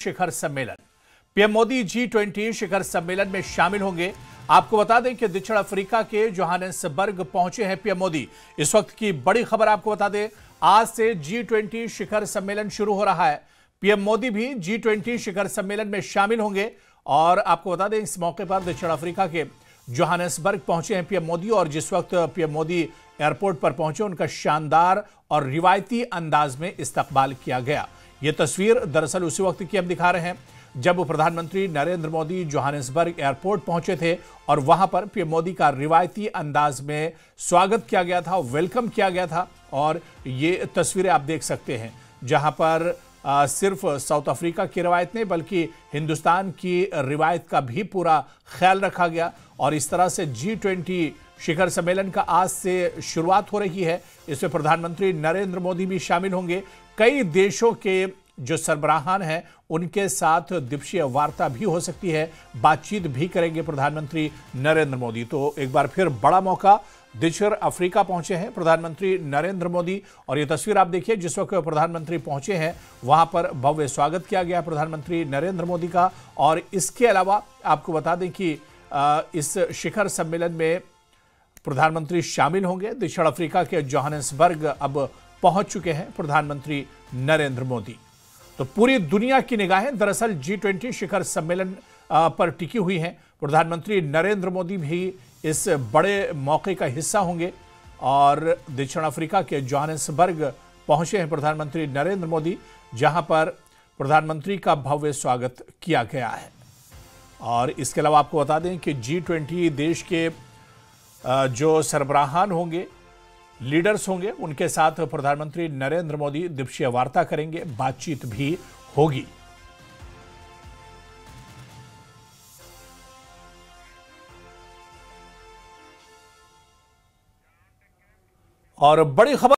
शिखर सम्मेलन। PM Modi G20 शिखर सम्मेलन में शामिल होंगे। आपको बता दें कि दक्षिण अफ्रीका के जोहानिसबर्ग पहुंचे हैं पीएम मोदी। इस वक्त की बड़ी खबर आपको बता दें, आज से G20 शिखर सम्मेलन शुरू हो रहा है। पीएम मोदी भी G20 शिखर सम्मेलन में शामिल होंगे और आपको बता दें इस मौके पर दक्षिण अफ्रीका के जोहानिसबर्ग पहुंचे हैं पीएम मोदी और जिस वक्त पीएम मोदी एयरपोर्ट पर पहुंचे उनका शानदार और रिवायती अंदाज में इस्तकबाल किया गया। यह तस्वीर दरअसल उसी वक्त की हम दिखा रहे हैं जब प्रधानमंत्री नरेंद्र मोदी जोहानिसबर्ग एयरपोर्ट पहुंचे थे और वहां पर पीएम मोदी का रिवायती अंदाज में स्वागत किया गया था, वेलकम किया गया था। और ये तस्वीरें आप देख सकते हैं जहां पर सिर्फ साउथ अफ्रीका की रिवायत नहीं बल्कि हिंदुस्तान की रिवायत का भी पूरा ख्याल रखा गया। और इस तरह से G20 शिखर सम्मेलन का आज से शुरुआत हो रही है। इसमें प्रधानमंत्री नरेंद्र मोदी भी शामिल होंगे। कई देशों के जो सरबराहान हैं उनके साथ द्विपक्षीय वार्ता भी हो सकती है, बातचीत भी करेंगे प्रधानमंत्री नरेंद्र मोदी। तो एक बार फिर बड़ा मौका, दक्षिण अफ्रीका पहुंचे हैं प्रधानमंत्री नरेंद्र मोदी और ये तस्वीर आप देखिए जिस वक्त प्रधानमंत्री पहुंचे हैं वहां पर भव्य स्वागत किया गया प्रधानमंत्री नरेंद्र मोदी का। और इसके अलावा आपको बता दें कि इस शिखर सम्मेलन में प्रधानमंत्री शामिल होंगे। दक्षिण अफ्रीका के जोहानिसबर्ग अब पहुंच चुके हैं प्रधानमंत्री नरेंद्र मोदी। तो पूरी दुनिया की निगाहें दरअसल G20 शिखर सम्मेलन पर टिकी हुई हैं। प्रधानमंत्री नरेंद्र मोदी भी इस बड़े मौके का हिस्सा होंगे और दक्षिण अफ्रीका के जोहानिसबर्ग पहुंचे हैं प्रधानमंत्री नरेंद्र मोदी, जहां पर प्रधानमंत्री का भव्य स्वागत किया गया है। और इसके अलावा आपको बता दें कि G20 देश के जो सरबराहान होंगे, लीडर्स होंगे, उनके साथ प्रधानमंत्री नरेंद्र मोदी द्विपक्षीय वार्ता करेंगे, बातचीत भी होगी। और बड़ी खबर